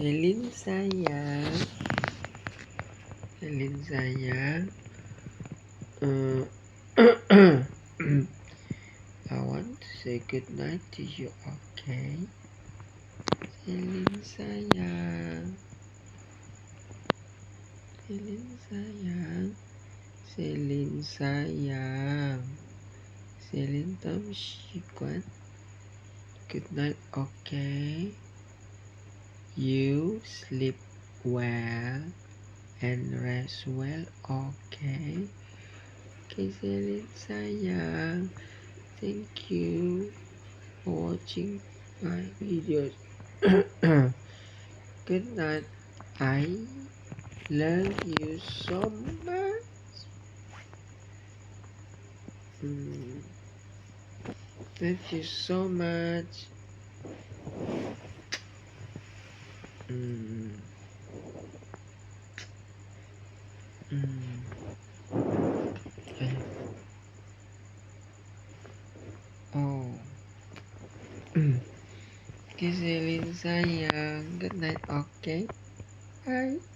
Selin sayang. Selin sayang. I want to say good night to you, okay? Selin sayang. Selin sayang. Selin sayang. Selin tamsikwan. Good night, okay? You sleep well and rest well, okay? Okay, Selin sayang. Thank you for watching my videos. Good night. I love you so much. Thank you so much. Oh. Selin sayang. Good night, okay? Bye.